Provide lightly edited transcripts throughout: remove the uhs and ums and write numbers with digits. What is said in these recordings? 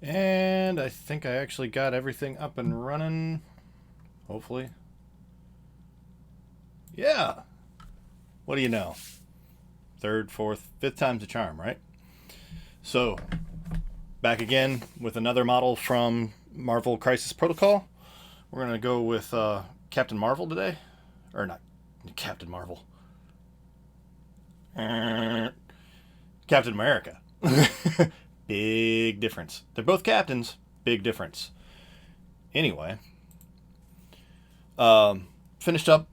And I think I actually got everything up and running. Hopefully. Yeah. What do you know? Third, fourth, fifth time's a charm, right? So, back again with another model from Marvel Crisis Protocol. We're going to go with Captain Marvel today. Or not Captain Marvel. Captain America. Big difference. They're both captains. Big difference. Anyway, finished up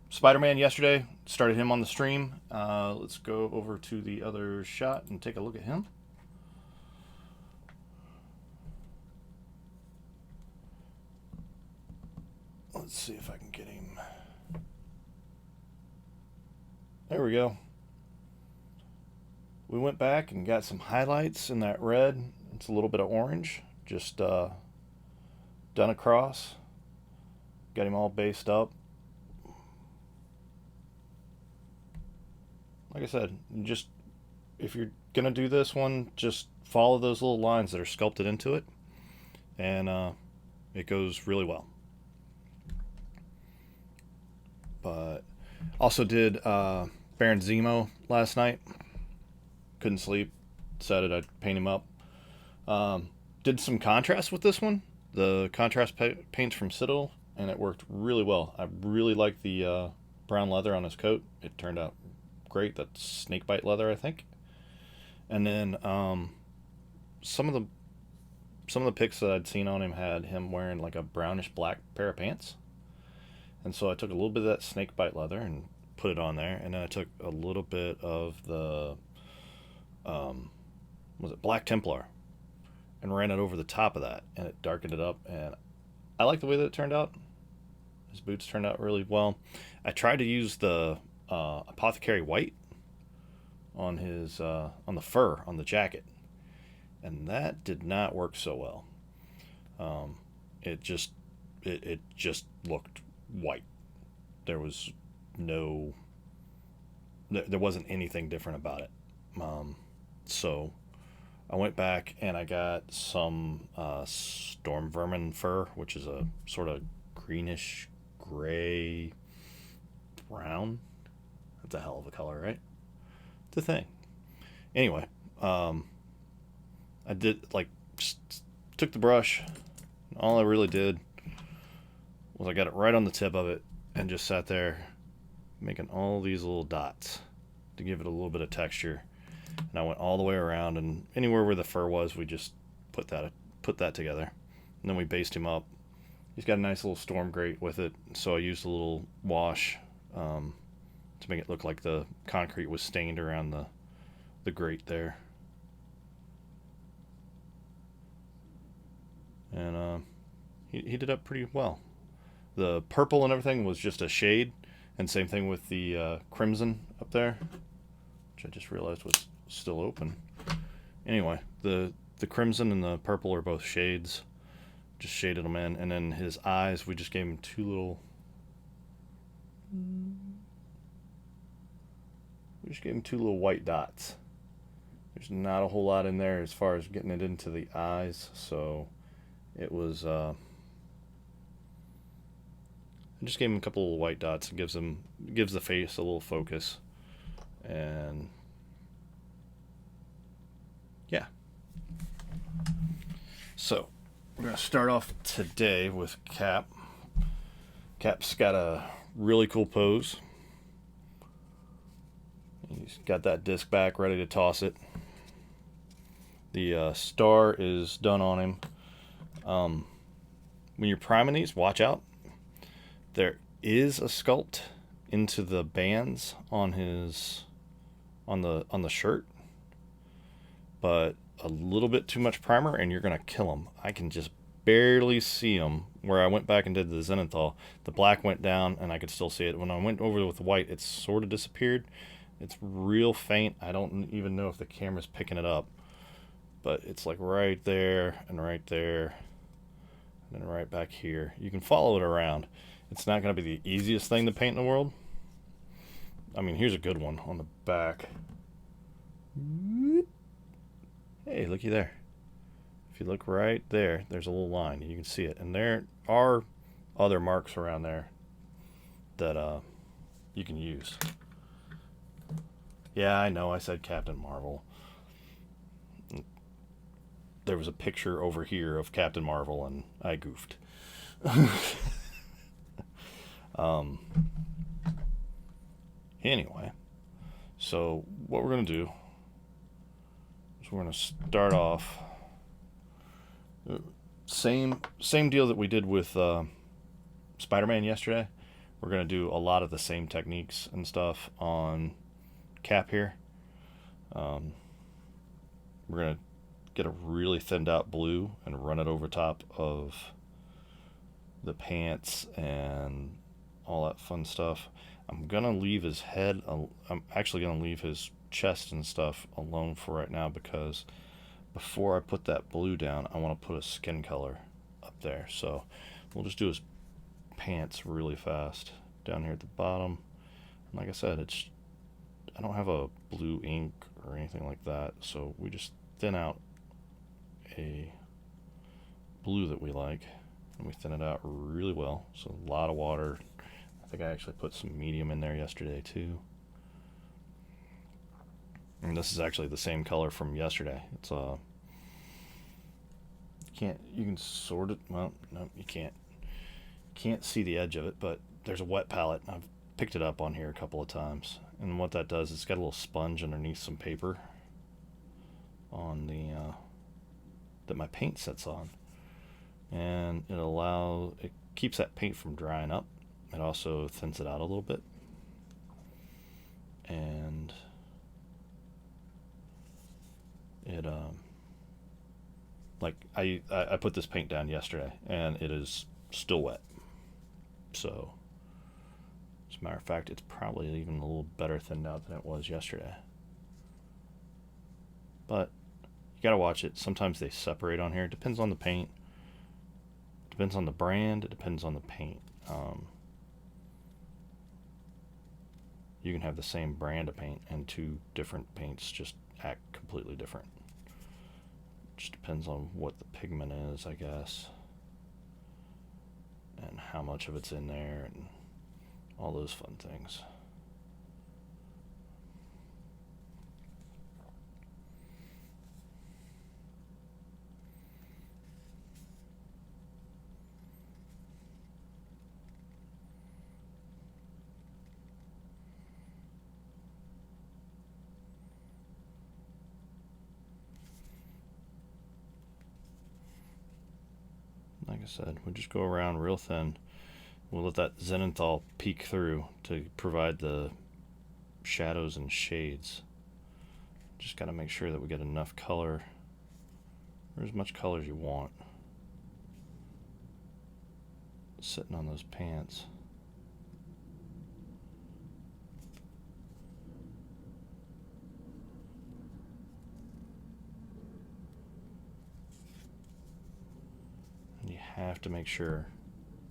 Spider-Man yesterday. Started him on the stream. Let's go over to the other shot and take a look at him. Let's see if I can get him. There we go. We went back and got some highlights in that red. It's a little bit of orange. Just done across. Got him all based up. Like I said, just if you're going to do this one, just follow those little lines that are sculpted into it. And it goes really well. But also did Baron Zemo last night. Couldn't sleep. Decided I'd paint him up. Did some contrast with this one. The contrast paints from Citadel, and it worked really well. I really liked the brown leather on his coat. It turned out great. That's snakebite leather, I think. And then some of the pics that I'd seen on him had him wearing like a brownish black pair of pants. And so I took a little bit of that snakebite leather and put it on there, and then I took a little bit of the was it Black Templar, and ran it over the top of that, and it darkened it up, and I like the way that it turned out. His boots turned out really well. I tried to use the apothecary white on his on the fur on the jacket, and that did not work so well. It just looked white. There was there wasn't anything different about it. So I went back and I got some storm vermin fur, which is a sort of greenish gray brown. That's a hell of a color, right? It's a thing. Anyway, I did just took the brush. All I really did was I got it right on the tip of it and just sat there making all these little dots to give it a little bit of texture. And I went all the way around, and anywhere where the fur was, we just put that together. And then we based him up. He's got a nice little storm grate with it, so I used a little wash to make it look like the concrete was stained around the grate there. And he did up pretty well. The purple and everything was just a shade, and same thing with the crimson up there, which I just realized was still open. Anyway, the crimson and the purple are both shades. Just shaded them in, and then his eyes, we just gave him two little white dots. There's not a whole lot in there as far as getting it into the eyes, so it was I just gave him a couple of white dots. It gives the face a little focus. And yeah. So we're going to start off today with Cap. Cap's got a really cool pose. He's got that disc back, ready to toss it. The star is done on him. When you're priming these, watch out. There is a sculpt into the bands on the shirt, but a little bit too much primer and you're gonna kill him. I can just barely see him. Where I went back and did the Zenithal, the black went down and I could still see it. When I went over with the white, it sort of disappeared. It's real faint. I don't even know if the camera's picking it up, but it's like right there and right there and then right back here. You can follow it around. It's not going to be the easiest thing to paint in the world. I mean, here's a good one on the back. Hey, looky there. If you look right there, there's a little line. You can see it. And there are other marks around there that you can use. Yeah, I know I said Captain Marvel. There was a picture over here of Captain Marvel, and I goofed. Anyway, so what we're going to do is we're going to start off same deal that we did with Spider-Man yesterday. We're going to do a lot of the same techniques and stuff on Cap here. We're going to get a really thinned out blue and run it over top of the pants and all that fun stuff. I'm going to leave his head, I'm actually going to leave his chest and stuff alone for right now, because before I put that blue down, I want to put a skin color up there. So we'll just do his pants really fast down here at the bottom. And like I said, I don't have a blue ink or anything like that, so we just thin out a blue that we like, and we thin it out really well. So a lot of water. I think I actually put some medium in there yesterday too. And this is actually the same color from yesterday. It's you can sort it, well, no, you can't see the edge of it, but there's a wet palette. I've picked it up on here a couple of times, and what that does is it's got a little sponge underneath some paper on the that my paint sits on, and it keeps that paint from drying up. It also thins it out a little bit, and it like I put this paint down yesterday and it is still wet. So as a matter of fact, it's probably even a little better thinned out than it was yesterday. But you gotta watch it. Sometimes they separate on here. It depends on the paint. It depends on the brand. It depends on the paint. You can have the same brand of paint and two different paints just act completely different. Just depends on what the pigment is, I guess, and how much of it's in there and all those fun things. Like I said, we just go around real thin. We'll let that Zenithal peek through to provide the shadows and shades. Just got to make sure that we get enough color, or as much color as you want, sitting on those pants. And you have to make sure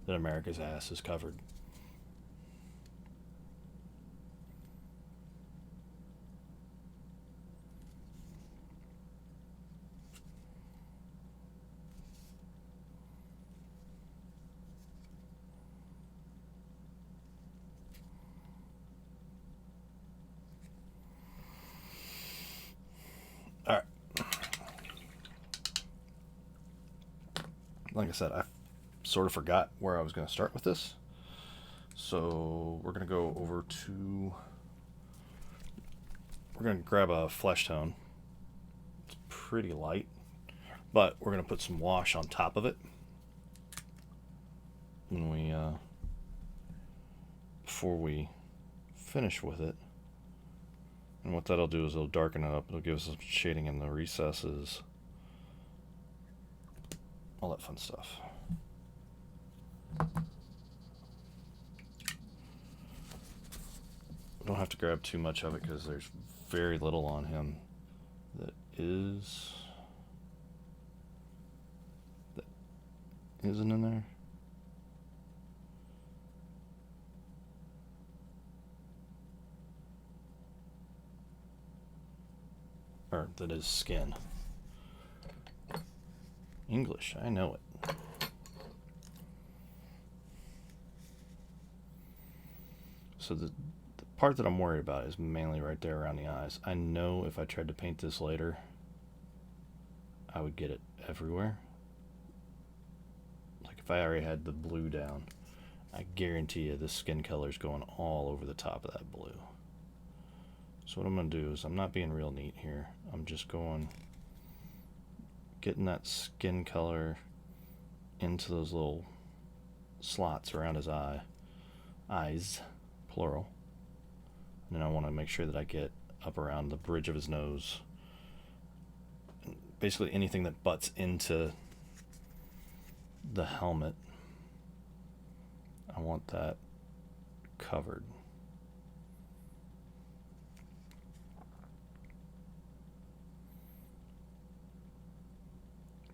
that America's ass is covered. All right. Like I said, I sort of forgot where I was going to start with this. So we're going to go over to we're going to grab a flesh tone. It's pretty light, but we're going to put some wash on top of it when we before we finish with it. And what that'll do is it'll darken it up. It'll give us some shading in the recesses, all that fun stuff. Don't have to grab too much of it because there's very little on him that isn't in there. Or that is skin. English, I know it. So the part that I'm worried about is mainly right there around the eyes. I know if I tried to paint this later, I would get it everywhere. Like if I already had the blue down, I guarantee you the skin color is going all over the top of that blue. So what I'm going to do is, I'm not being real neat here. I'm just getting that skin color into those little slots around his eyes, plural. And then I want to make sure that I get up around the bridge of his nose. Basically anything that butts into the helmet, I want that covered.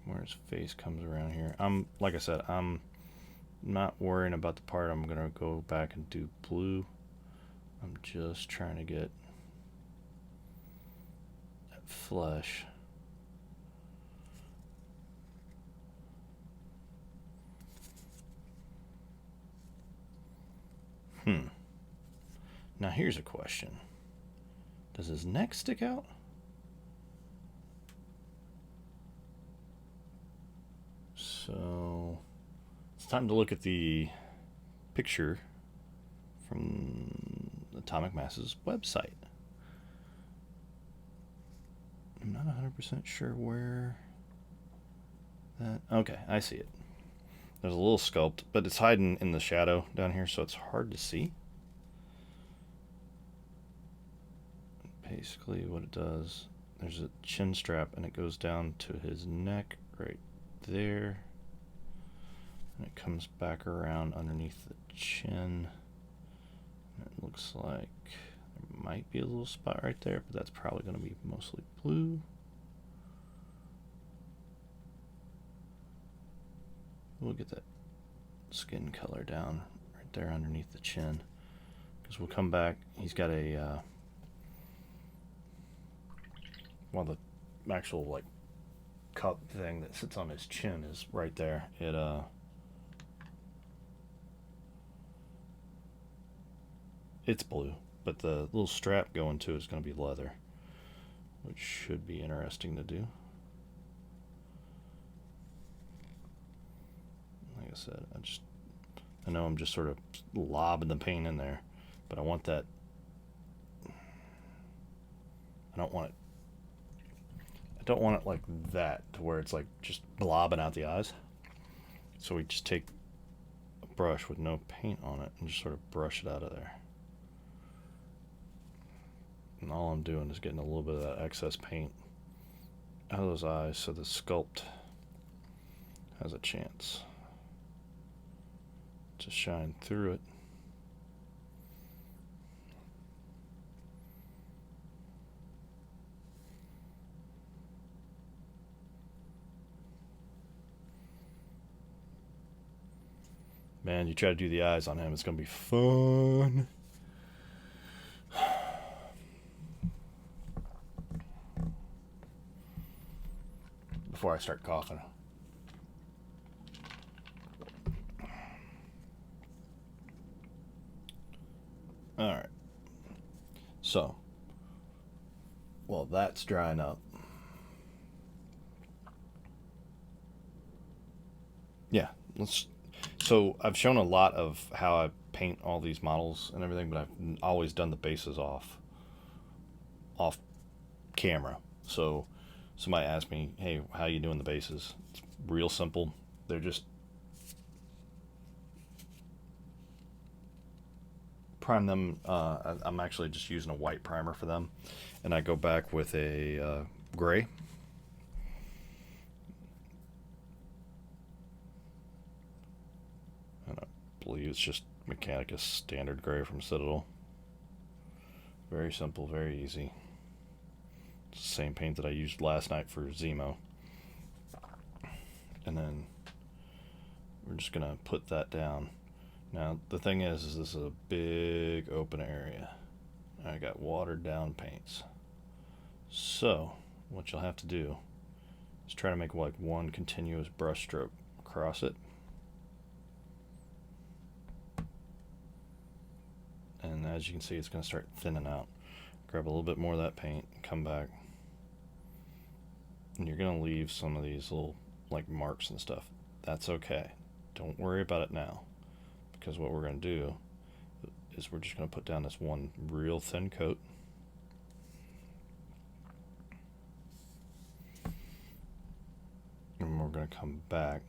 Where his face comes around here. Like I said, I'm not worrying about the part I'm gonna go back and do blue. I'm just trying to get that flesh. Now here's a question. Does his neck stick out? So it's time to look at the picture from Atomic Mass's website. I'm not 100% sure where that... Okay, I see it. There's a little sculpt, but it's hiding in the shadow down here, so it's hard to see. Basically what it does, there's a chin strap and it goes down to his neck right there. And it comes back around underneath the chin. It looks like there might be a little spot right there, but that's probably going to be mostly blue. We'll get that skin color down right there underneath the chin, because we'll come back. He's got a well, the actual like cup thing that sits on his chin is right there. It's blue, but the little strap going to it is going to be leather, which should be interesting to do. Like I said, I know I'm just sort of lobbing the paint in there, but I want that. I don't want it like that, to where it's like just blobbing out the eyes. So we just take a brush with no paint on it and just sort of brush it out of there. And all I'm doing is getting a little bit of that excess paint out of those eyes so the sculpt has a chance to shine through it. Man, you try to do the eyes on him, it's going to be fun. Before I start coughing. Alright. So, well, that's drying up. Yeah, so I've shown a lot of how I paint all these models and everything, but I've always done the bases off off camera. So somebody asked me, hey, how you doing the bases? It's real simple. They're just prime them. I'm actually just using a white primer for them, and I go back with a gray. And I believe it's just Mechanicus standard gray from Citadel. Very simple, very easy. It's the same paint that I used last night for Zemo. And then we're just gonna put that down. Now the thing is this is a big open area. I got watered down paints. So what you'll have to do is try to make like one continuous brush stroke across it. And as you can see, it's going to start thinning out. Grab a little bit more of that paint, come back, and you're going to leave some of these little like marks and stuff. That's okay. Don't worry about it now, because what we're going to do is we're just going to put down this one real thin coat. And we're going to come back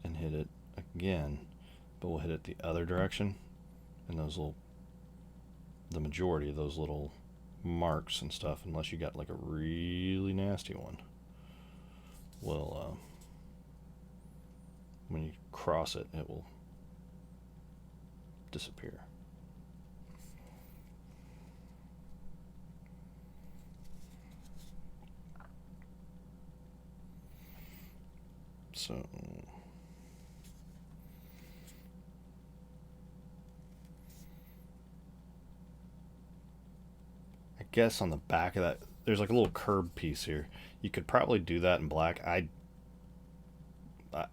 and hit it again, but we'll hit it the other direction, and the majority of those little marks and stuff, unless you got like a really nasty one, will when you cross it, it will disappear. So I guess on the back of that, there's like a little curb piece here. You could probably do that in black. I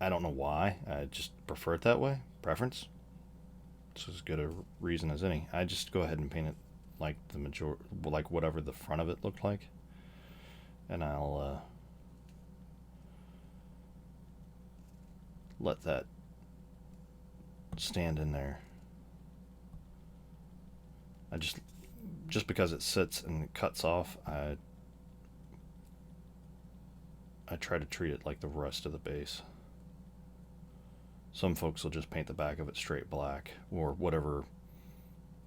don't know why. I just prefer it that way. Preference. It's as good a reason as any. I just go ahead and paint it like like whatever the front of it looked like, and I'll let that stand in there. I just because it sits and it cuts off, I try to treat it like the rest of the base. Some folks will just paint the back of it straight black, or whatever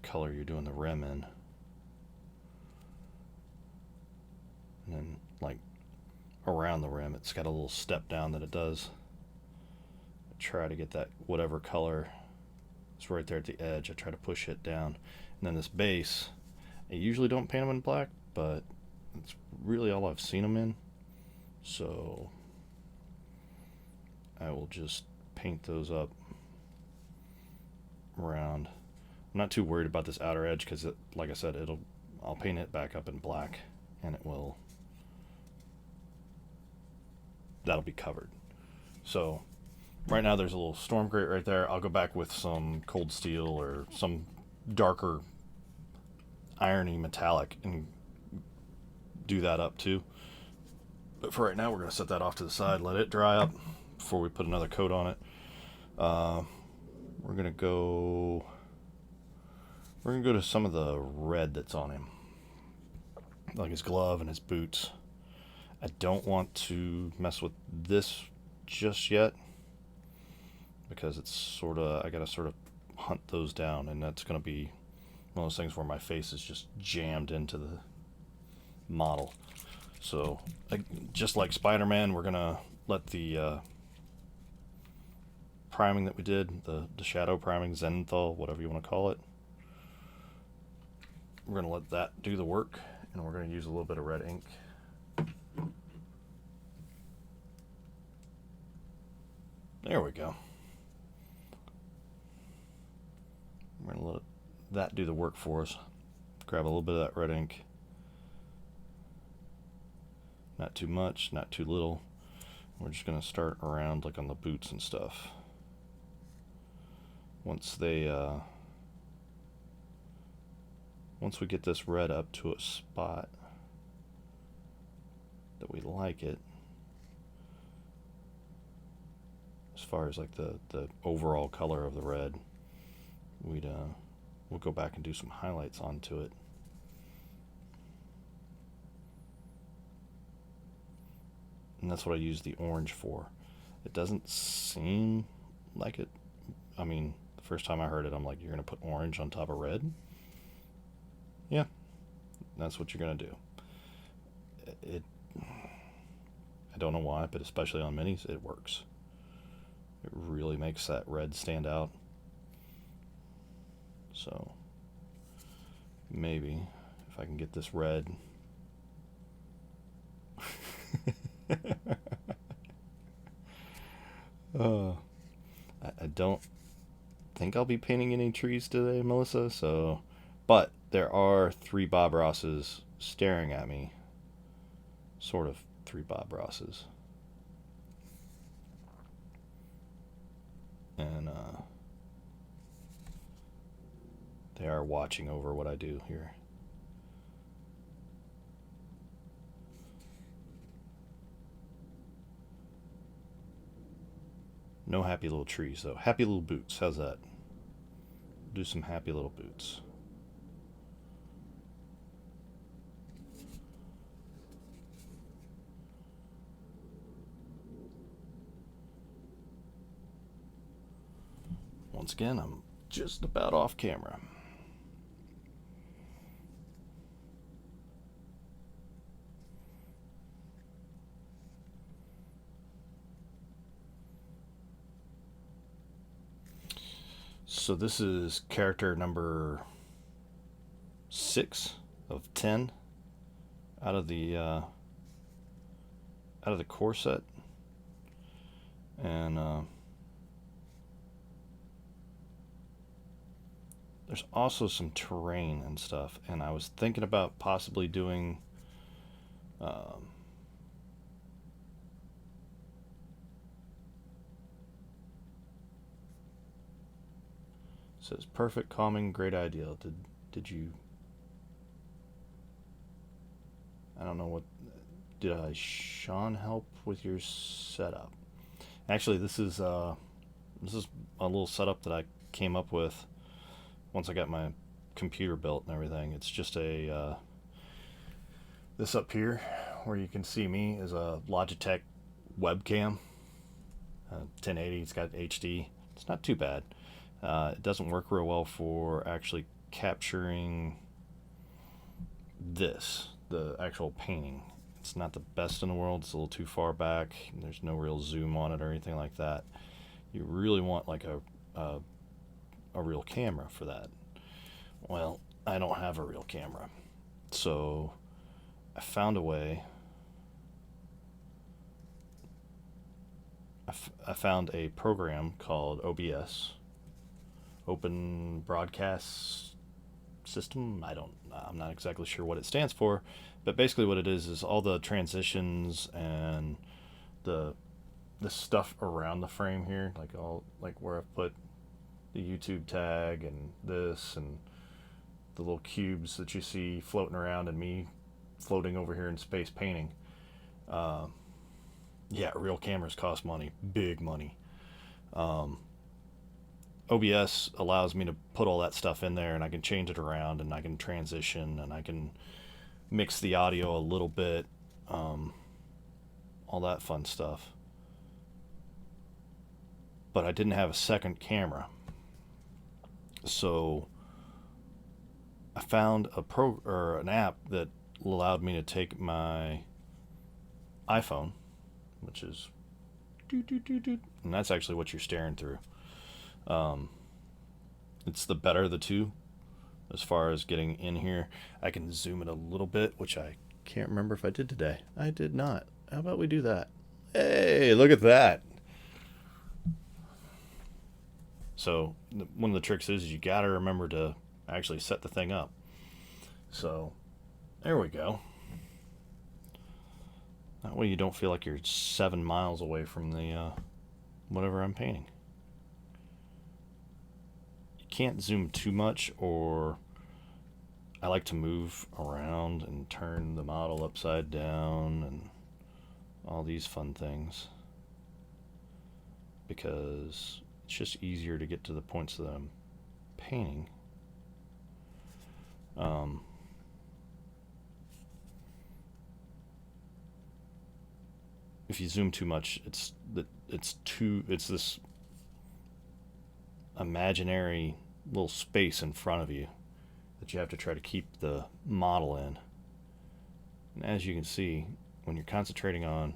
color you're doing the rim in. And then like around the rim, it's got a little step down that it does. I try to get that whatever color is right there at the edge. I try to push it down. And then this base, I usually don't paint them in black, but it's really all I've seen them in. So I will just paint those up around. I'm not too worried about this outer edge because, like I said, I'll paint it back up in black, and that'll be covered. So right now there's a little storm grate right there. I'll go back with some cold steel or some darker irony metallic and do that up too. But for right now, we're going to set that off to the side, let it dry up before we put another coat on it. We're going to go to some of the red that's on him, like his glove and his boots. I don't want to mess with this just yet because I got to sort of hunt those down, and that's going to be one of those things where my face is just jammed into the model. So just like Spider-Man, we're going to let the priming that we did, the shadow priming, Zenthal, whatever you want to call it, we're going to let that do the work, and we're going to use a little bit of red ink. There we go. We're going to let that do the work for us. Grab a little bit of that red ink. Not too much, not too little. We're just going to start around like on the boots and stuff. Once we get this red up to a spot that we like it, as far as like the overall color of the red, we'll go back and do some highlights onto it. and that's what I use the orange for. It doesn't seem like it. I mean, the first time I heard it, I'm like, you're going to put orange on top of red? Yeah, that's what you're going to do. It. I don't know why, but especially on minis, it works. It really makes that red stand out. So maybe if I can get this red. uh, I don't think I'll be painting any trees today, Melissa. So, but there are three Bob Rosses staring at me. Sort of three Bob Rosses. And they are watching over what I do here. No happy little trees, though. Happy little boots. How's that? Do some happy little boots. Once again, I'm just about off camera. So this is character number 6 of 10 out of the core set, and there's also some terrain and stuff. And I was thinking about possibly doing says perfect, calming, great ideal. Did you? I don't know what. Did Sean help with your setup? Actually, this is a little setup that I came up with once I got my computer built and everything. It's just a this up here where you can see me is a Logitech webcam, 1080. It's got HD. It's not too bad. It doesn't work real well for actually capturing the actual painting. It's not the best in the world. It's a little too far back. There's no real zoom on it or anything like that. You really want like a real camera for that. Well, I don't have a real camera, so I found a way. I found a program called OBS, Open Broadcast System. I'm not exactly sure what it stands for, but basically what it is all the transitions and the stuff around the frame here, like where I've put the YouTube tag and this and the little cubes that you see floating around and me floating over here in space painting. Yeah, real cameras cost money, big money. OBS allows me to put all that stuff in there, and I can change it around, and I can transition, and I can mix the audio a little bit, all that fun stuff. But I didn't have a second camera, so I found an app that allowed me to take my iPhone, which is and that's actually what you're staring through. It's the better of the two as far as getting in here. I can zoom it a little bit, which I can't remember if I did today. I did not. How about we do that? Hey, look at that. So one of the tricks is you got to remember to actually set the thing up. So there we go. That way you don't feel like you're 7 miles away from the whatever I'm painting. You can't zoom too much, or I like to move around and turn the model upside down and all these fun things, because it's just easier to get to the points that I'm painting. if you zoom too much, it's this imaginary little space in front of you that you have to try to keep the model in. And as you can see, when you're concentrating on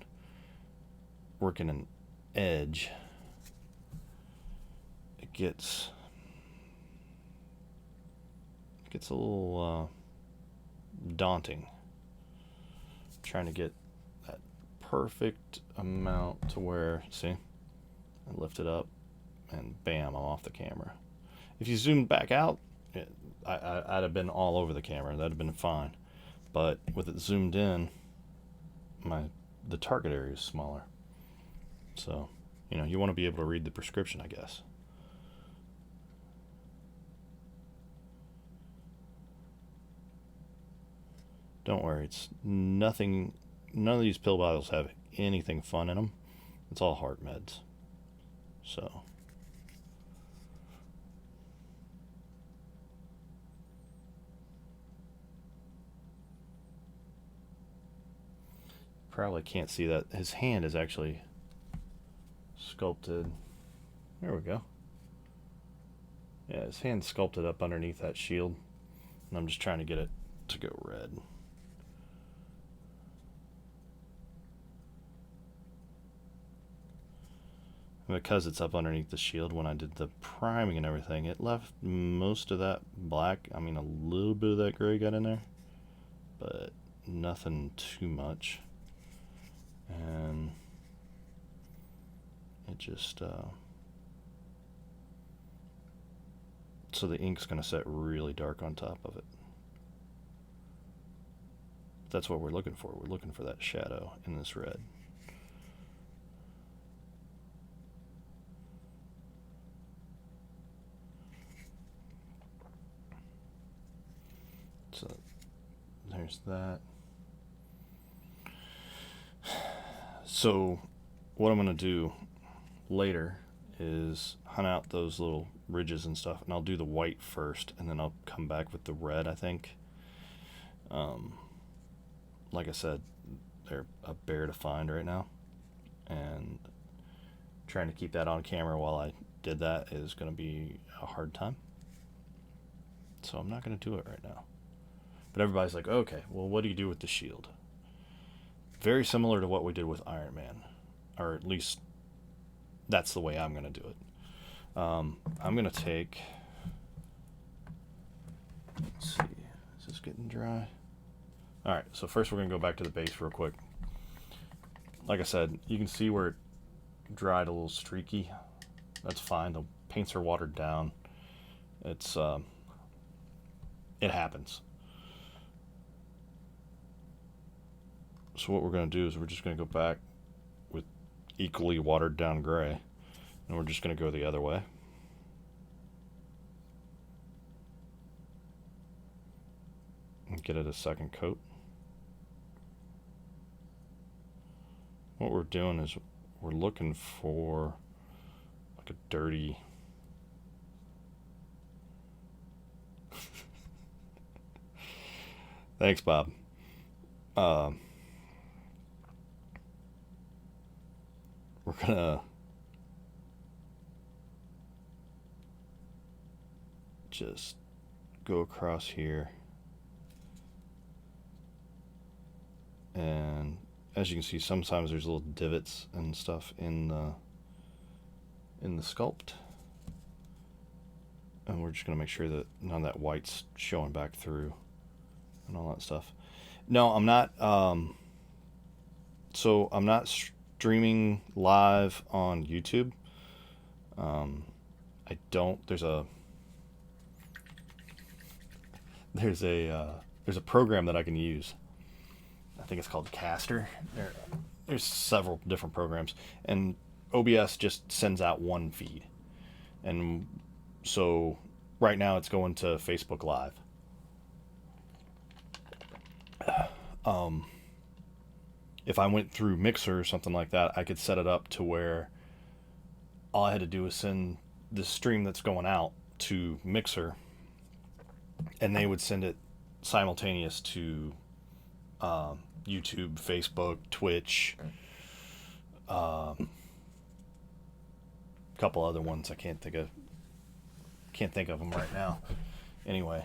working an edge, it gets a little daunting, trying to get that perfect amount to where, see, I lift it up and bam, I'm off the camera. If you zoomed back out, I'd have been all over the camera. That'd have been fine. But with it zoomed in, the target area is smaller. So, you want to be able to read the prescription, I guess. Don't worry, it's nothing. None of these pill bottles have anything fun in them. It's all heart meds. So. Probably can't see that. His hand is actually sculpted. There we go. Yeah, his hand's sculpted up underneath that shield. And I'm just trying to get it to go red. And because it's up underneath the shield, when I did the priming and everything, it left most of that black. I mean, a little bit of that gray got in there, but nothing too much. And it just so the ink's going to set really dark on top of it. That's what we're looking for. We're looking for that shadow in this red. So there's that. So what I'm going to do later is hunt out those little ridges and stuff, and I'll do the white first, and then I'll come back with the red, I think. Like I said, they're a bear to find right now, and trying to keep that on camera while I did that is going to be a hard time. So I'm not going to do it right now. But everybody's like, okay, well, what do you do with the shield? Very similar to what we did with Iron Man, or at least that's the way I'm going to do it. I'm going to take, let's see, is this getting dry? All right, so first we're going to go back to the base real quick. Like I said, you can see where it dried a little streaky. That's fine. The paints are watered down. It happens. So what we're going to do is we're just going to go back with equally watered down gray, and we're just going to go the other way. And get it a second coat. What we're doing is we're looking for like a dirty thanks, Bob. We're gonna just go across here, and as you can see, sometimes there's little divots and stuff in the sculpt, and we're just gonna make sure that none of that white's showing back through and all that stuff. No, I'm not. So I'm not streaming live on YouTube. I don't. There's a program that I can use. I think it's called Caster. There's several different programs, and OBS just sends out one feed, and so right now it's going to Facebook Live. If I went through Mixer or something like that, I could set it up to where all I had to do was send the stream that's going out to Mixer, and they would send it simultaneous to YouTube, Facebook, Twitch, A couple other ones I can't think of them right now. Anyway,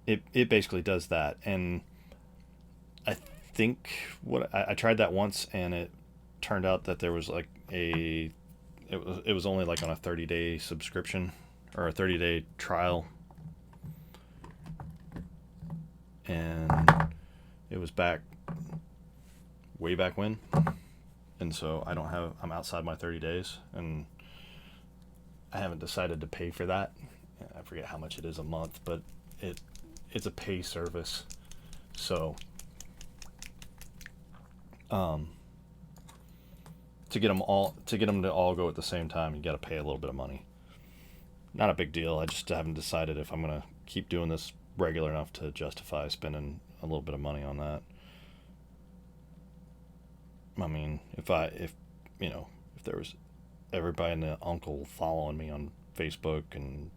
it basically does that, and I think I tried that once, and it turned out that there was like it was only like on a 30-day subscription or a 30-day trial, and it was back way back when, and so I'm outside my 30 days, and I haven't decided to pay for that. I forget how much it is a month, but it's a pay service, so to get them to all go at the same time, you got to pay a little bit of money. Not a big deal. I just haven't decided if I'm gonna keep doing this regular enough to justify spending a little bit of money on that. I mean, if there was everybody and their uncle following me on Facebook and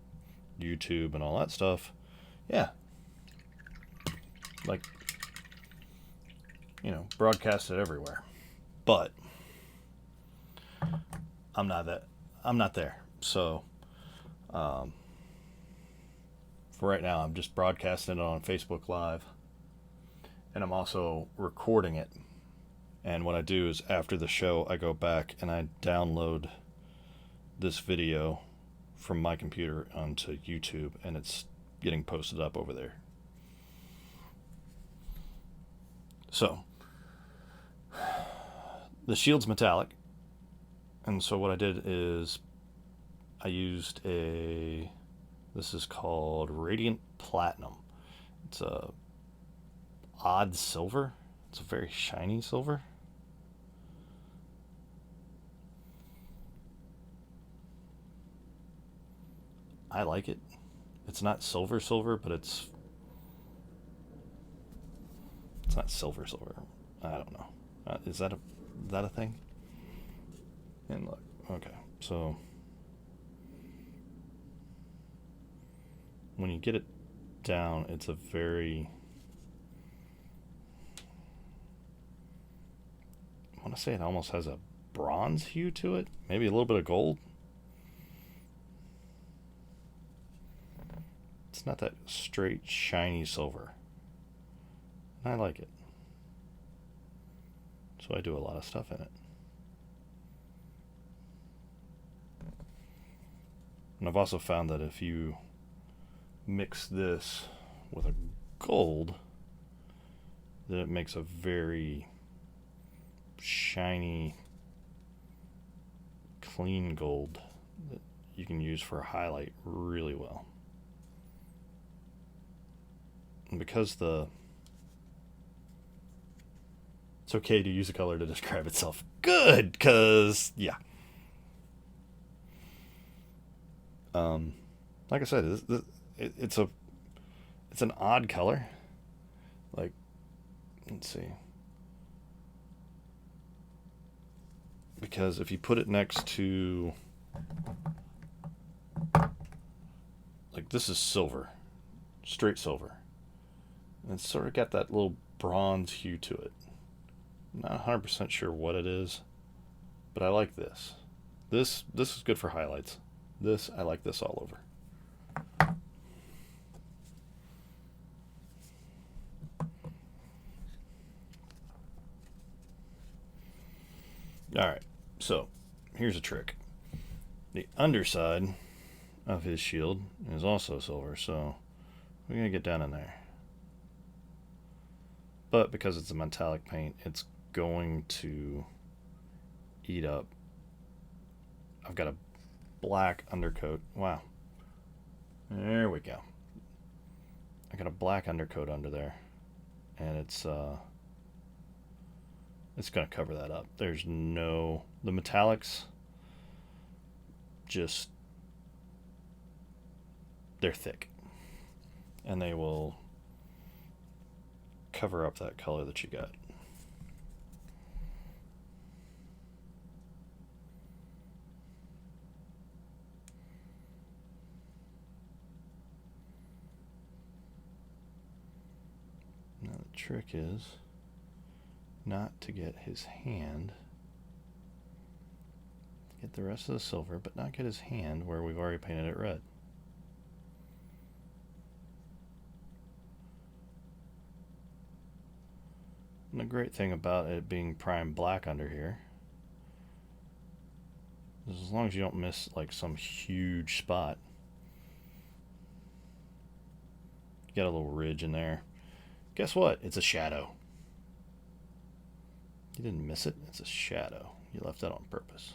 YouTube and all that stuff, yeah, like, broadcast it everywhere. But I'm not there. So for right now, I'm just broadcasting it on Facebook Live, and I'm also recording it. And what I do is after the show, I go back and I download this video from my computer onto YouTube, and it's getting posted up over there. So the shield's metallic, and so what I did is I used this is called Radiant Platinum. It's a odd silver. It's a very shiny silver. I like it. It's not silver, but it's not silver. I don't know. Is that a thing? And look, okay. So when you get it down, it's a very, I want to say it almost has a bronze hue to it. Maybe a little bit of gold. It's not that straight, shiny silver. I like it. So I do a lot of stuff in it. And I've also found that if you mix this with a gold, that it makes a very shiny, clean gold that you can use for a highlight really well. And because it's okay to use a color to describe itself. Good, because, yeah. Like I said, it's an odd color. Like, let's see. Because if you put it next to, like, this is silver, straight silver. And it's sort of got that little bronze hue to it. Not 100% sure what it is, but I like this. This is good for highlights. I like this all over. Alright, so here's a trick. The underside of his shield is also silver, so we're going to get down in there. But because it's a metallic paint, it's going to eat up. I've got a black undercoat. Wow. There we go. I got a black undercoat under there, and it's going to cover that up. The metallics just, they're thick, and they will cover up that color that you got. Now the trick is not to get his hand, get the rest of the silver, but not get his hand where we've already painted it red. And the great thing about it being prime black under here is as long as you don't miss like some huge spot, you got a little ridge in there. Guess what? It's a shadow. You didn't miss it. It's a shadow. You left that on purpose.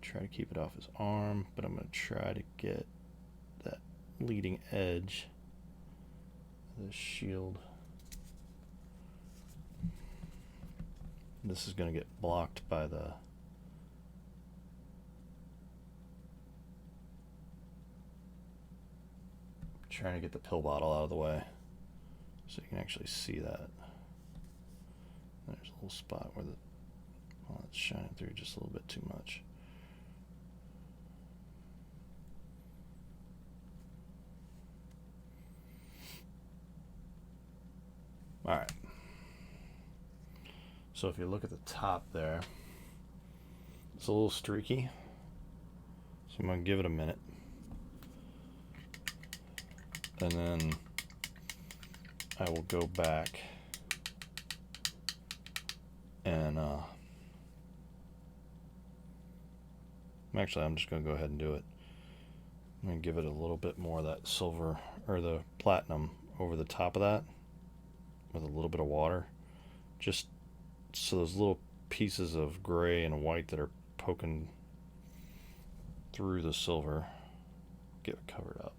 Try to keep it off his arm, but I'm going to try to get that leading edge of the shield. This is going to get blocked by the trying to get the pill bottle out of the way so you can actually see that. There's a little spot where it's shining through just a little bit too much. All right. So if you look at the top there, it's a little streaky. So I'm going to give it a minute. And then I will go back and actually I'm just going to go ahead and do it. I'm going to give it a little bit more of that silver or the platinum over the top of that with a little bit of water, just so those little pieces of gray and white that are poking through the silver get covered up.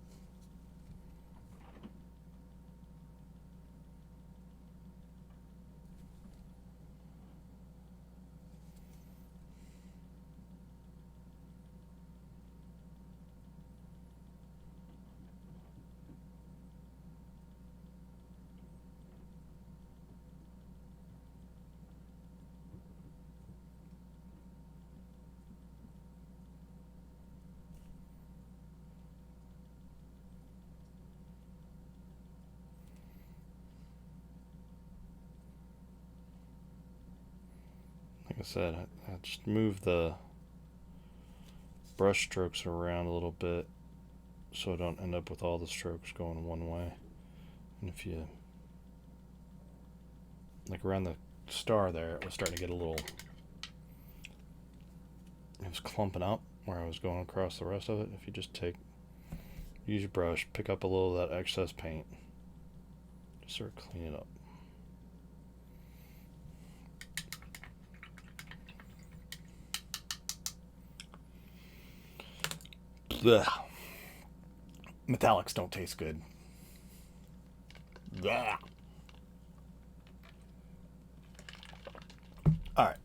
Like I said, I just move the brush strokes around a little bit so I don't end up with all the strokes going one way. And if you like around the star there, it was starting to get a little, it was clumping up where I was going across the rest of it. If you just use your brush, pick up a little of that excess paint, just sort of clean it up. Blech. Metallics don't taste good. Blech. All right.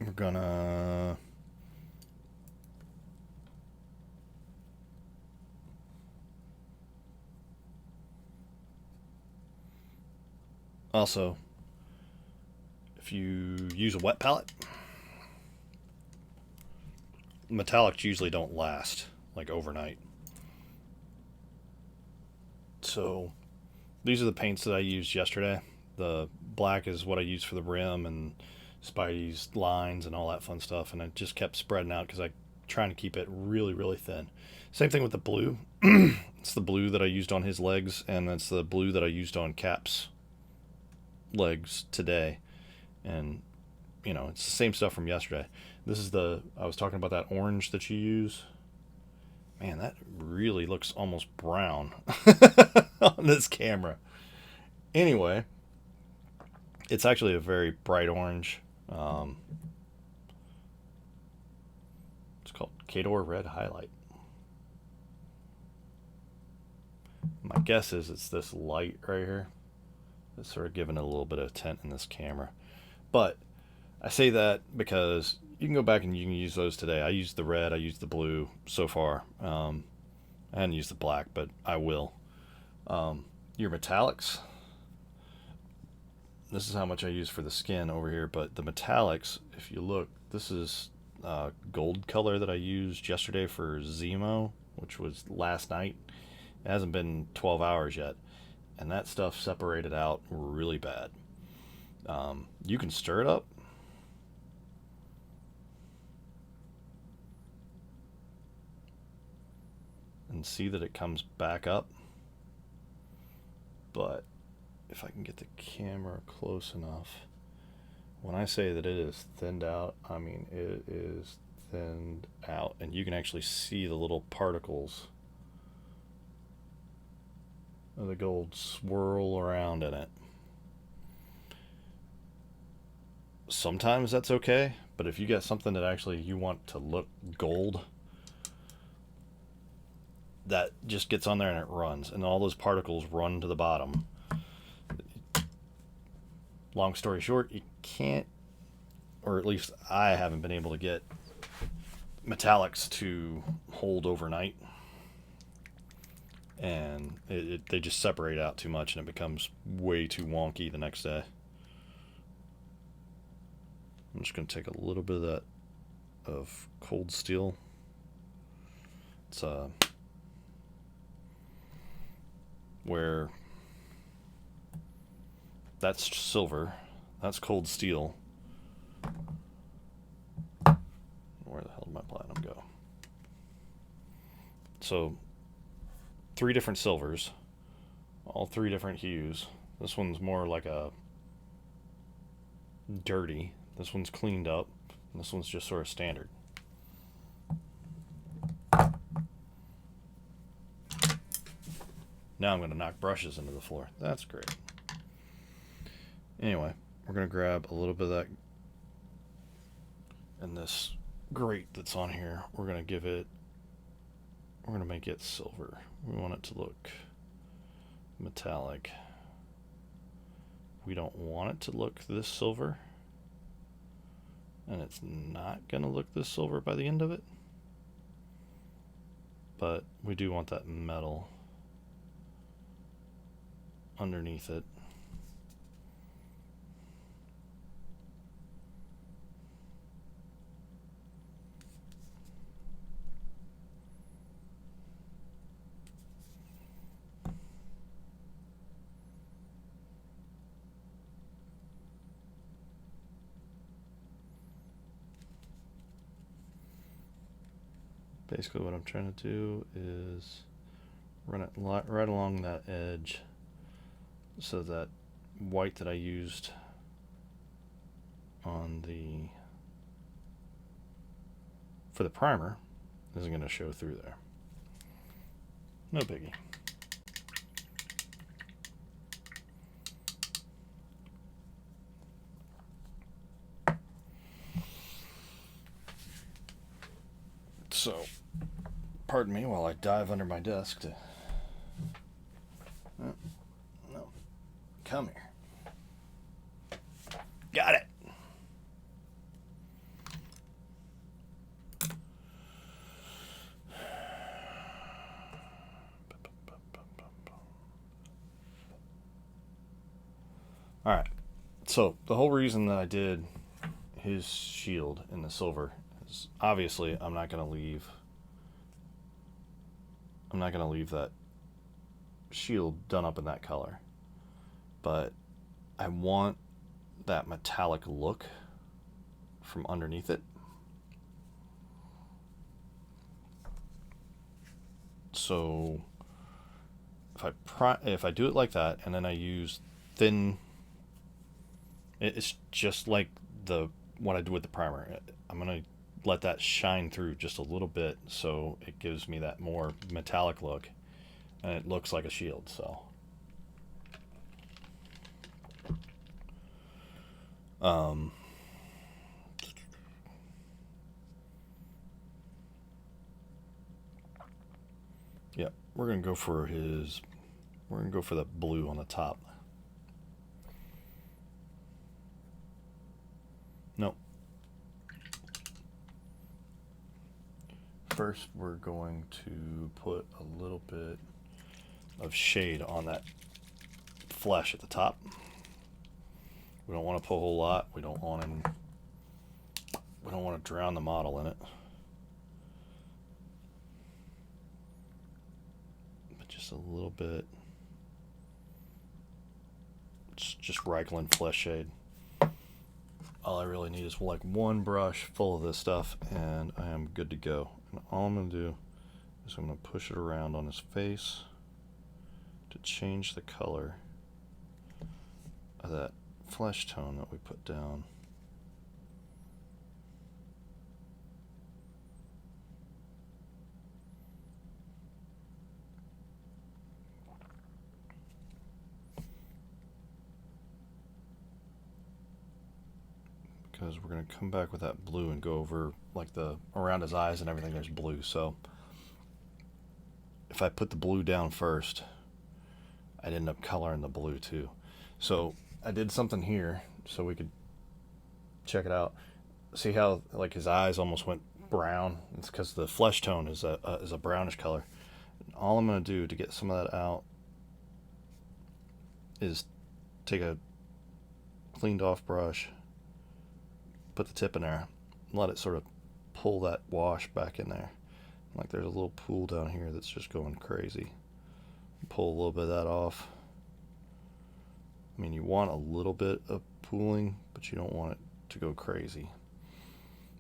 We're gonna also, if you use a wet palette, metallics usually don't last like overnight. So these are the paints that I used yesterday. The black is what I used for the rim and Spidey's lines and all that fun stuff, and I just kept spreading out because I'm trying to keep it really, really thin. Same thing with the blue. It's the blue that I used on his legs, and that's the blue that I used on Cap's legs today. And it's the same stuff from yesterday. This is I was talking about that orange that you use. Man, that really looks almost brown on this camera. Anyway, it's actually a very bright orange. It's called Cador Red Highlight. My guess is it's this light right here that's sort of giving it a little bit of tint in this camera. But I say that because you can go back and you can use those today. I used the red, I used the blue so far. I hadn't used the black, but I will. Your metallics, this is how much I use for the skin over here, but the metallics, if you look, this is gold color that I used yesterday for Zemo, which was last night. It hasn't been 12 hours yet. and that stuff separated out really bad. You can stir it up. And see that it comes back up. But if I can get the camera close enough, when I say that it is thinned out, I mean it is thinned out. And you can actually see the little particles of the gold swirl around in it. Sometimes that's okay, but if you get something that actually you want to look gold, that just gets on there and it runs, and all those particles run to the bottom. Long story short, you can't, or at least I haven't been able to get metallics to hold overnight, and they just separate out too much and it becomes way too wonky the next day. I'm just going to take a little bit of that of cold steel. It's where that's silver, that's cold steel. Where the hell did my platinum go? So 3 different silvers, all 3 different hues. This one's more like a dirty, this one's cleaned up, and this one's just sort of standard. Now I'm going to knock brushes into the floor. That's great. Anyway, we're going to grab a little bit of that, and this grate that's on here, we're going to make it silver. We want it to look metallic. We don't want it to look this silver, and it's not going to look this silver by the end of it, but we do want that metal underneath it. Basically what I'm trying to do is run it right along that edge, so that white that I used for the primer isn't going to show through there. No biggie. So, pardon me while I dive under my desk to... No. Come here. Got it. Alright. So, the whole reason that I did his shield in the silver is obviously I'm not going to leave that shield done up in that color. But I want that metallic look from underneath it. So if I do it like that, and then I use thin, it's just like what I do with the primer. I'm gonna let that shine through just a little bit, so it gives me that more metallic look, and it looks like a shield. So yeah, we're gonna go for the blue on the top. No. First, we're going to put a little bit of shade on that flesh at the top. We don't want to put a whole lot. We don't want to drown the model in it. But just a little bit. It's just Reichland Flesh Shade. All I really need is like one brush full of this stuff, and I am good to go. And all I'm going to do is I'm going to push it around on his face to change the color of that flesh tone that we put down. Because we're going to come back with that blue and go over like the around his eyes and everything there's blue. So if I put the blue down first, I'd end up coloring the blue too. So I did something here so we could check it out. See how like his eyes almost went brown? It's because the flesh tone is a brownish color. And all I'm going to do to get some of that out is take a cleaned off brush, put the tip in there, and let it sort of pull that wash back in there. Like there's a little pool down here that's just going crazy. Pull a little bit of that off. I mean, you want a little bit of pooling, but you don't want it to go crazy.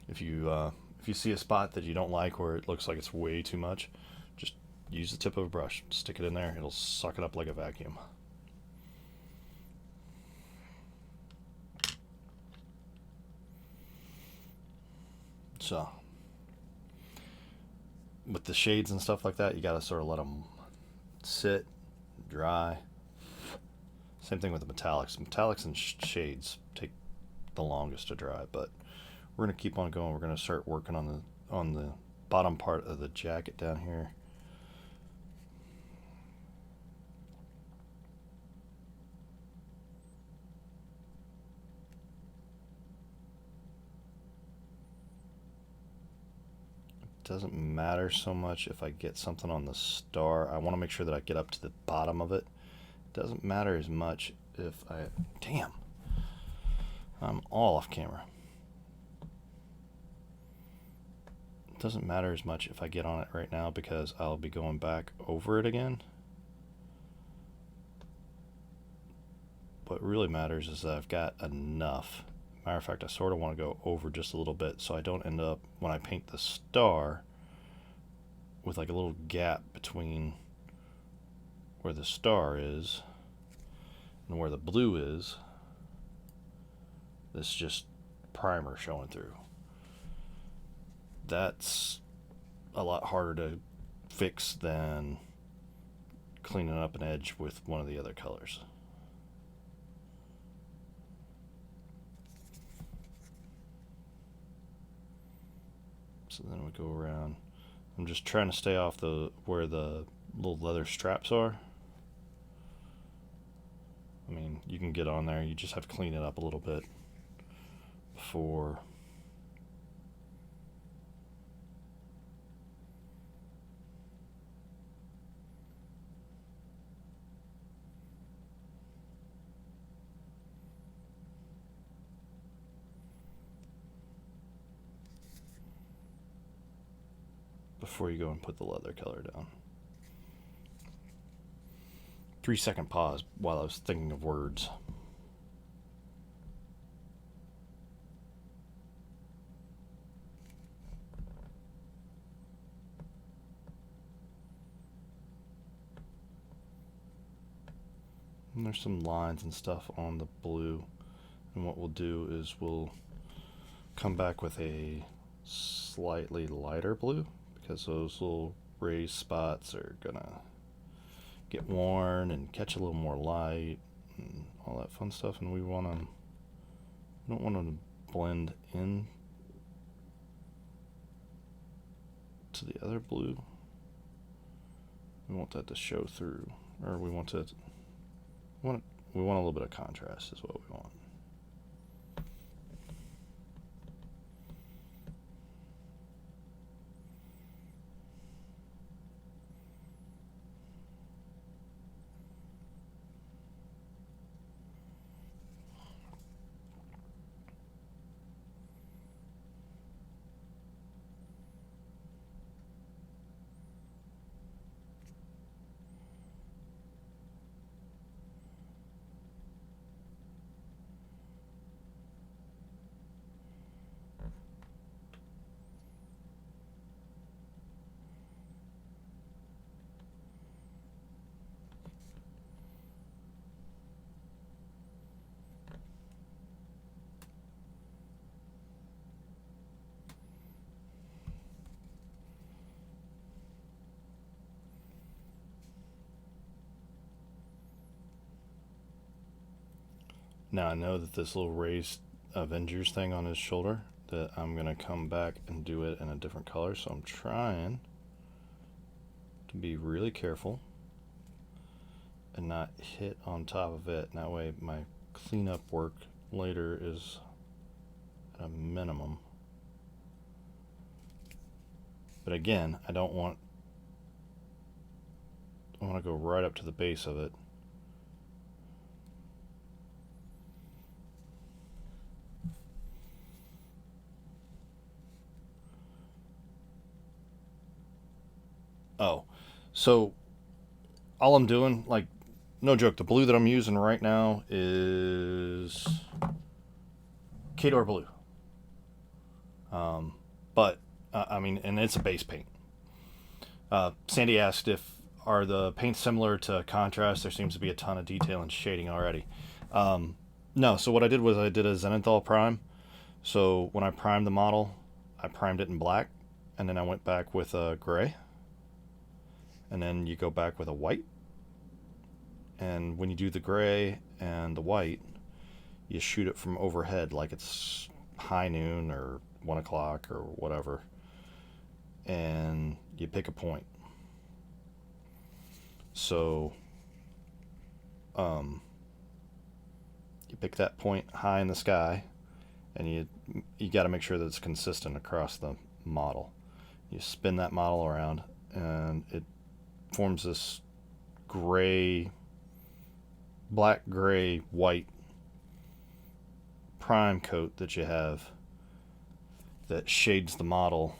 If you see a spot that you don't like where it looks like it's way too much, just use the tip of a brush, stick it in there, it'll suck it up like a vacuum. So with the shades and stuff like that, you gotta sort of let them sit, dry. Same thing with the metallics. Metallics and shades take the longest to dry, but we're gonna keep on going. We're gonna start working on the bottom part of the jacket down here. Doesn't matter so much if I get something on the star. I want to make sure that I get up to the bottom of it. Doesn't matter as much if I... Damn. I'm all off camera. Doesn't matter as much if I get on it right now because I'll be going back over it again. What really matters is that I've got enough. Matter of fact, I sort of want to go over just a little bit so I don't end up, when I paint the star, with like a little gap between where the star is and where the blue is. This just primer showing through. That's a lot harder to fix than cleaning up an edge with one of the other colors. So then we go around. I'm just trying to stay off where the little leather straps are. I mean, you can get on there. You just have to clean it up a little bit before you go and put the leather color down. 3-second pause while I was thinking of words. And there's some lines and stuff on the blue. And what we'll do is we'll come back with a slightly lighter blue, because those little raised spots are gonna get worn and catch a little more light and all that fun stuff, and we don't want them to blend in to the other blue. We want that to show through, or we want a little bit of contrast is what we want. Now I know that this little raised Avengers thing on his shoulder, that I'm going to come back and do it in a different color, so I'm trying to be really careful and not hit on top of it. And that way my cleanup work later is at a minimum. But again, I want to go right up to the base of it. Oh, so all I'm doing, like, no joke, the blue that I'm using right now is Kador blue. But I mean, and it's a base paint. Sandy asked if are the paints similar to contrast. There seems to be a ton of detail and shading already. No, so what I did was I did a Zenithal prime. So when I primed the model, I primed it in black, and then I went back with a gray, and then you go back with a white. And when you do the gray and the white, you shoot it from overhead like it's high noon or 1 o'clock or whatever, and you pick a point. So you pick that point high in the sky, and you got to make sure that it's consistent across the model. You spin that model around, and it forms this black, gray, white prime coat that you have that shades the model.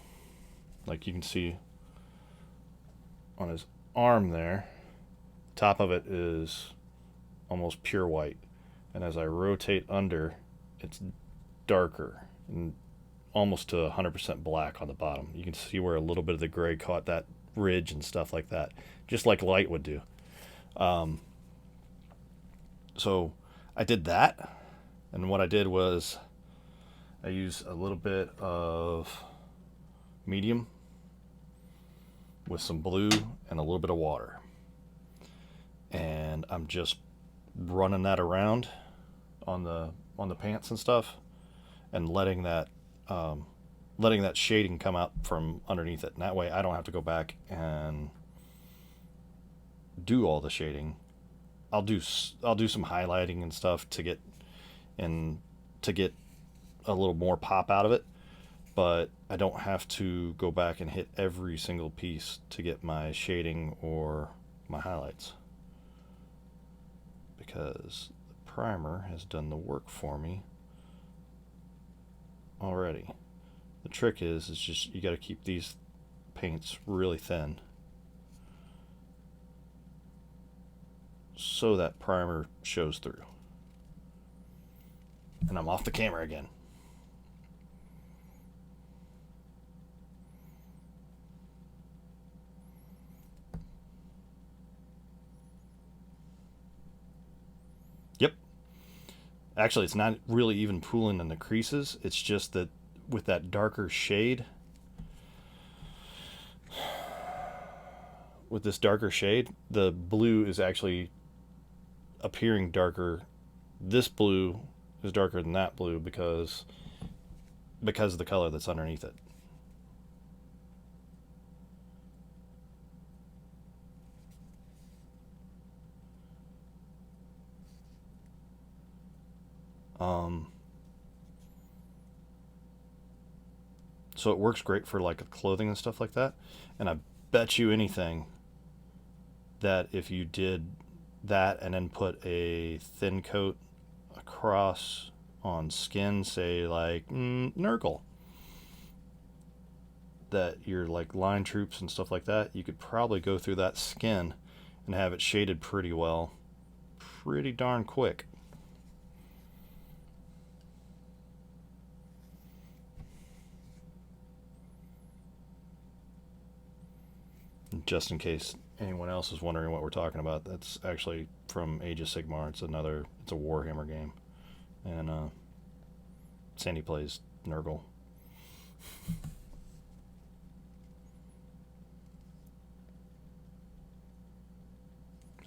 Like you can see on his arm there, top of it is almost pure white, and as I rotate under, it's darker and almost to 100% black on the bottom. You can see where a little bit of the gray caught that ridge and stuff like that, just like light would do. So I did that, and what I did was I used a little bit of medium with some blue and a little bit of water, and I'm just running that around on the pants and stuff, and letting that shading come out from underneath it. And that way I don't have to go back and do all the shading. I'll do some highlighting and stuff to get a little more pop out of it, but I don't have to go back and hit every single piece to get my shading or my highlights, because the primer has done the work for me already. The trick is just you got to keep these paints really thin so that primer shows through. And I'm off the camera again. Yep. Actually, it's not really even pooling in the creases. It's just that with that darker shade, with this darker shade, the blue is actually appearing darker. This blue is darker than that blue because of the color that's underneath it. So it works great for like clothing and stuff like that. And I bet you anything that if you did that and then put a thin coat across on skin, say like Nurgle, that your like line troops and stuff like that, you could probably go through that skin and have it shaded pretty well, pretty darn quick. Just in case anyone else is wondering what we're talking about, that's actually from Age of Sigmar. It's a Warhammer game, and Sandy plays Nurgle.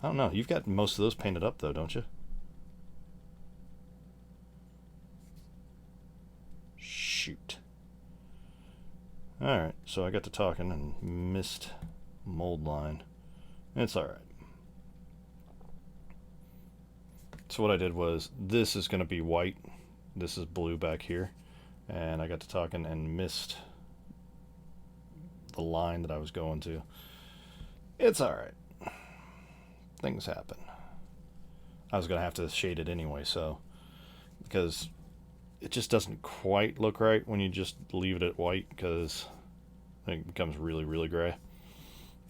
I don't know. You've got most of those painted up though, don't you? Shoot. Alright, so I got to talking and missed mold line. It's alright. So what I did was, this is going to be white. This is blue back here. And I got to talking and missed the line that I was going to. It's alright. Things happen. I was going to have to shade it anyway, so... because it just doesn't quite look right when you just leave it at white, because it becomes really, really gray.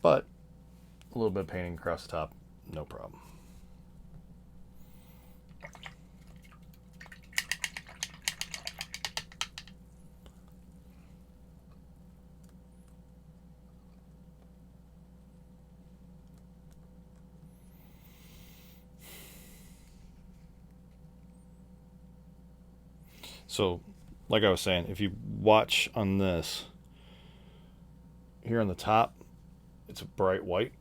But a little bit of painting across the top, no problem. So, like I was saying, if you watch on this, here on the top, it's a bright white.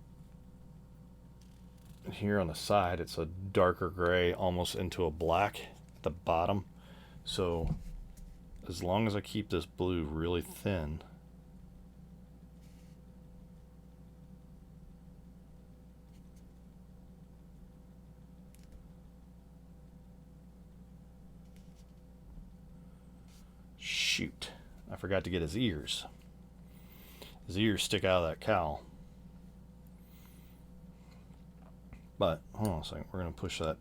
And here on the side, it's a darker gray, almost into a black at the bottom. So, as long as I keep this blue really thin, shoot, I forgot to get his ears. His ears stick out of that cowl. But, hold on a second, we're going to push that.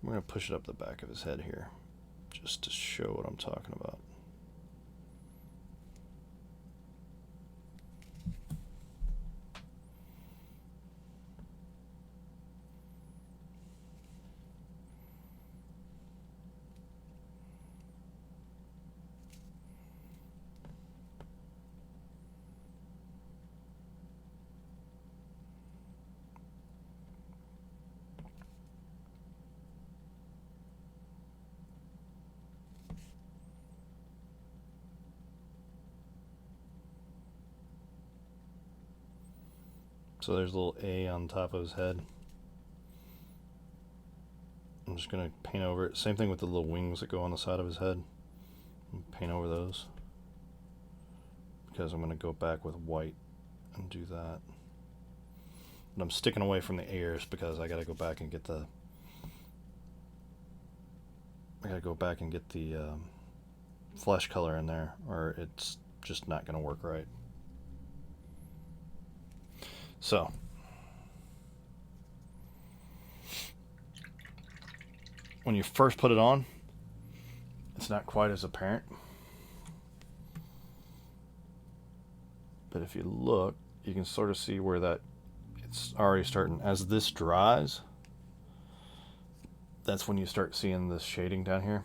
We're going to push it up the back of his head here, just to show what I'm talking about. So there's a little A on top of his head. I'm just going to paint over it. Same thing with the little wings that go on the side of his head. Paint over those. Because I'm going to go back with white and do that. But I'm sticking away from the ears because I got to go back and get the... flesh color in there, or it's just not going to work right. So, when you first put it on, it's not quite as apparent. But if you look, you can sort of see where that it's already starting. As this dries, that's when you start seeing this shading down here.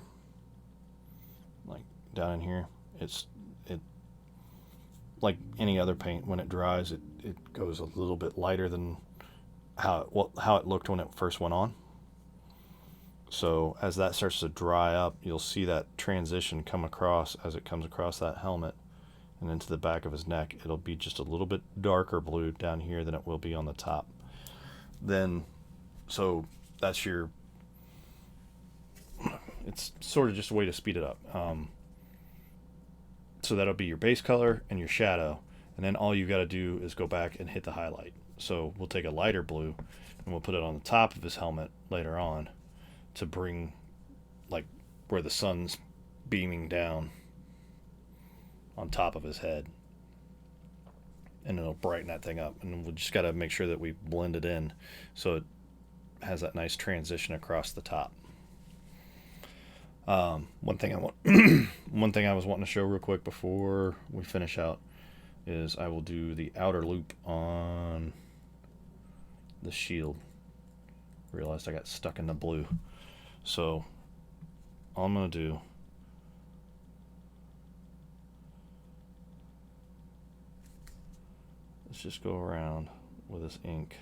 Like down in here, it like any other paint, when it dries, it goes a little bit lighter than how it looked when it first went on. So as that starts to dry up, you'll see that transition come across as it comes across that helmet and into the back of his neck. It'll be just a little bit darker blue down here than it will be on the top. Then, so that's your... it's sort of just a way to speed it up. So that'll be your base color and your shadow, and then all you got to do is go back and hit the highlight. So we'll take a lighter blue and we'll put it on the top of his helmet later on to bring, like, where the sun's beaming down on top of his head, and it'll brighten that thing up. And we just got to make sure that we blend it in so it has that nice transition across the top. One thing I was wanting to show real quick before we finish out is I will do the outer loop on the shield. Realized I got stuck in the blue. So all I'm going to do is just go around with this ink.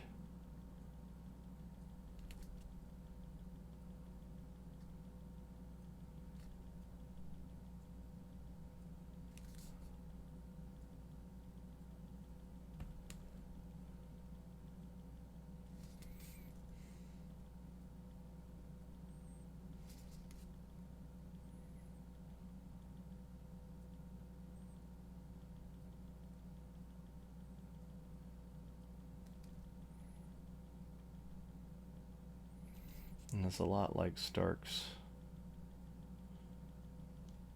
it's a lot like Stark's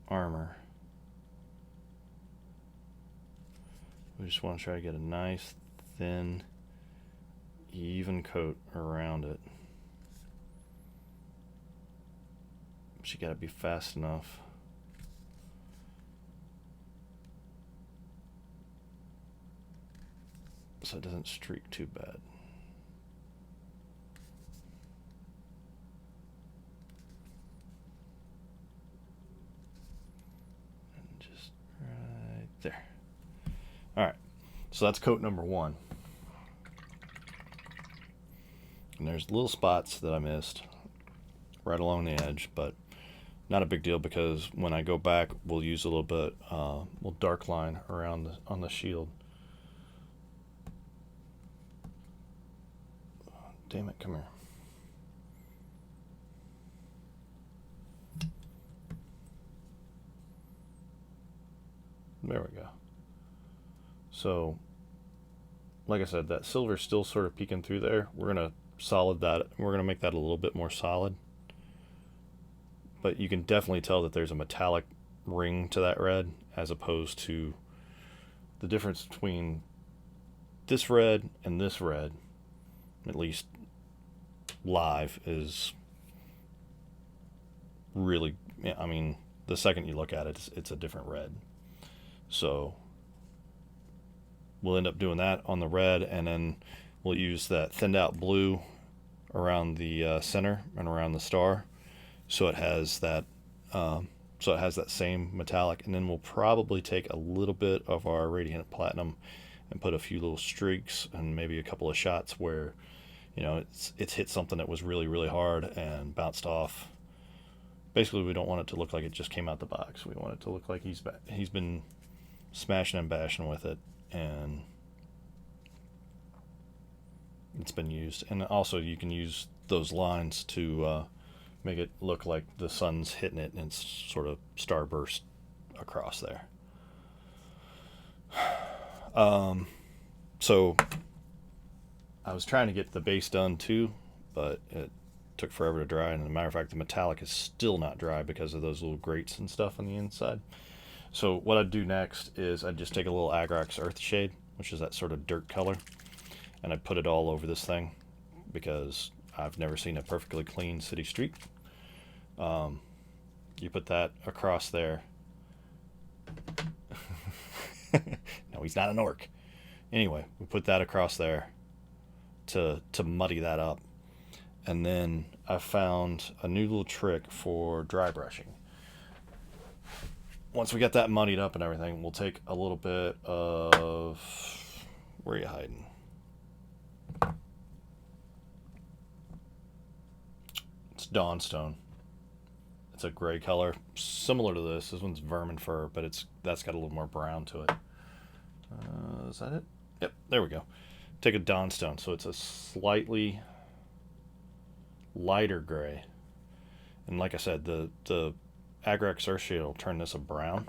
armor. We just want to try to get a nice, thin, even coat around it. But you gotta be fast enough. So it doesn't streak too bad. And just right there. Alright, so that's coat number 1. And there's little spots that I missed right along the edge, but not a big deal because when I go back, we'll use a little bit, we'll dark line around on the shield. Damn it, come here. There we go. So, like I said, that silver's still sort of peeking through there. We're gonna solid that. We're gonna make that a little bit more solid. But you can definitely tell that there's a metallic ring to that red, as opposed to the difference between this red and this red, at least live, is really, I mean, the second you look at it, it's a different red. So we'll end up doing that on the red, and then we'll use that thinned out blue around the center and around the star, so it has that same metallic. And then we'll probably take a little bit of our radiant platinum and put a few little streaks and maybe a couple of shots where, you know, it's hit something that was really, really hard and bounced off. Basically, we don't want it to look like it just came out the box. We want it to look like he's been smashing and bashing with it, and it's been used. And also, you can use those lines to make it look like the sun's hitting it, and it's sort of starburst across there. So I was trying to get the base done too, but it took forever to dry. And as a matter of fact, the metallic is still not dry because of those little grates and stuff on the inside. So what I'd do next is I'd just take a little Agrax Earthshade, which is that sort of dirt color, and I'd put it all over this thing because I've never seen a perfectly clean city street. You put that across there. No, he's not an orc. Anyway, we put that across there to muddy that up. And then I found a new little trick for dry brushing. Once we get that muddied up and everything, we'll take a little bit of... Where are you hiding? It's Dawnstone. It's a gray color, similar to this. This one's Vermin Fur, but that's got a little more brown to it. Is that it? Yep, there we go. Take a Dawnstone, so it's a slightly lighter gray. And like I said, the Agrax Earthshade will turn this a brown.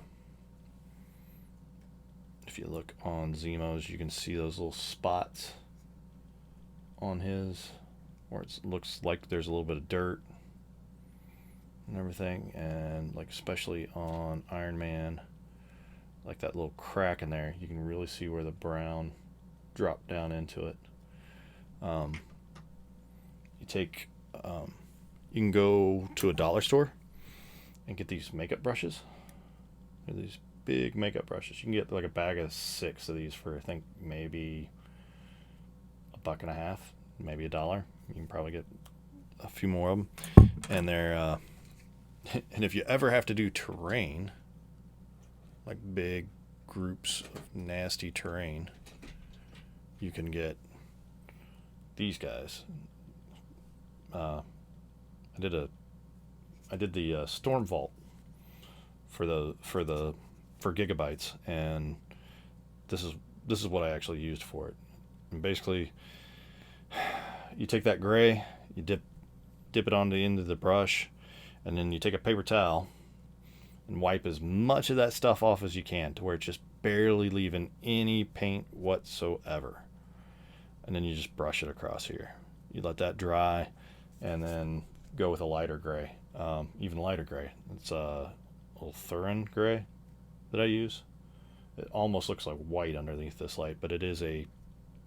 If you look on Zemo's, you can see those little spots on his where it looks like there's a little bit of dirt and everything, and like especially on Iron Man, like that little crack in there, you can really see where the brown dropped down into it. You can go to a dollar store and get these makeup brushes. They're these big makeup brushes. You can get like a bag of 6 of these for, I think, maybe $1.50, maybe $1. You can probably get a few more of them, and they're and if you ever have to do terrain, like big groups of nasty terrain, you can get these guys. I did the Storm Vault for Giga-Bites, and this is what I actually used for it. And basically, you take that gray, you dip it on the end of the brush, and then you take a paper towel and wipe as much of that stuff off as you can to where it's just barely leaving any paint whatsoever. And then you just brush it across here. You let that dry, and then go with a lighter gray, even lighter gray. It's a little Thurin gray that I use. It almost looks like white underneath this light, but it is a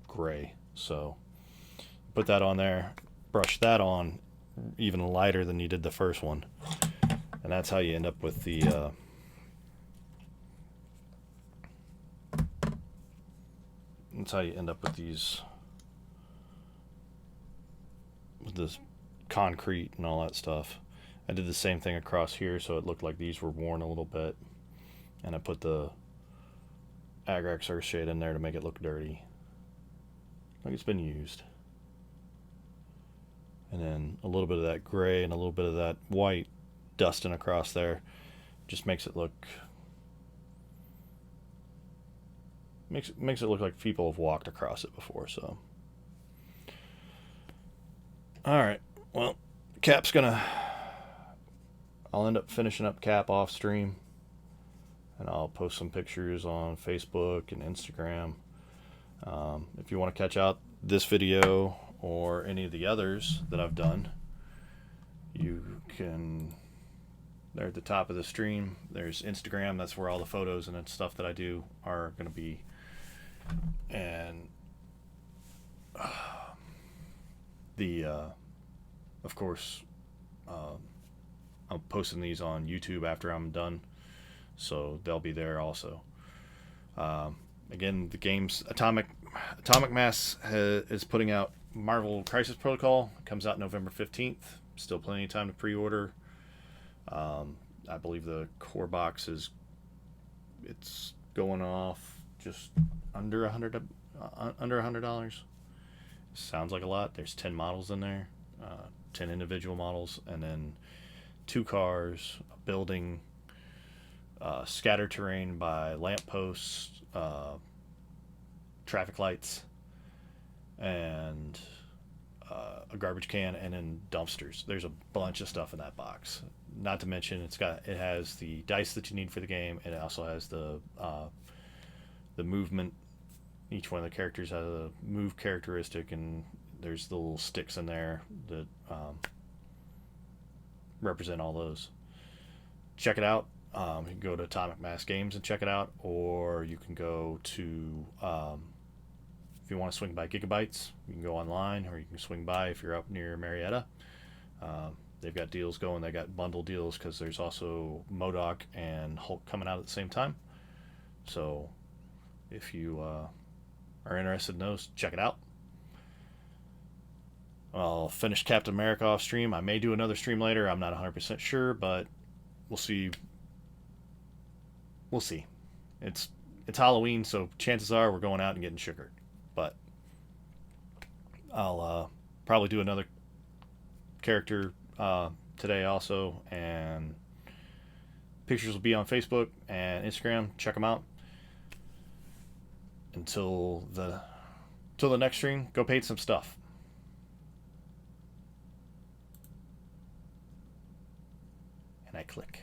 gray. So put that on there, brush that on even lighter than you did the first one, and that's how you end up with the that's how you end up with these, with this concrete and all that stuff. I did the same thing across here, so it looked like these were worn a little bit, and I put the Agrax earth shade in there to make it look dirty, like it's been used. And then a little bit of that gray and a little bit of that white dusting across there just makes it look makes it look like people have walked across it before. So all right, well, Cap's gonna, I'll end up finishing up Cap off stream, and I'll post some pictures on Facebook and Instagram. If you want to catch out this video or any of the others that I've done, you can, there at the top of the stream, there's Instagram. That's where all the photos and stuff that I do are going to be. And of course, I'm posting these on YouTube after I'm done, so they'll be there also. Again, the game's Atomic Mass is putting out Marvel Crisis Protocol. It comes out November 15th. Still plenty of time to pre-order. I believe the core box it's going off just under $100. Sounds like a lot. There's 10 models in there, 10 individual models, and then 2 cars, a building, scattered terrain by lampposts, traffic lights, and a garbage can, and then dumpsters. There's a bunch of stuff in that box. Not to mention, it has the dice that you need for the game, and it also has the movement. Each one of the characters has a move characteristic, and there's the little sticks in there that represent all those. Check it out. You can go to Atomic Mass Games and check it out, or you can go to, if you want to swing by Giga-Bites, you can go online, or you can swing by if you're up near Marietta. They've got deals going. They got bundle deals because there's also MODOK and Hulk coming out at the same time. So if you are interested in those, check it out. I'll finish Captain America off stream. I may do another stream later. I'm not 100% sure, but we'll see. We'll see. It's Halloween, so chances are we're going out and getting sugared. But I'll probably do another character today also, and pictures will be on Facebook and Instagram. Check them out. Until the next stream, go paint some stuff. And I click.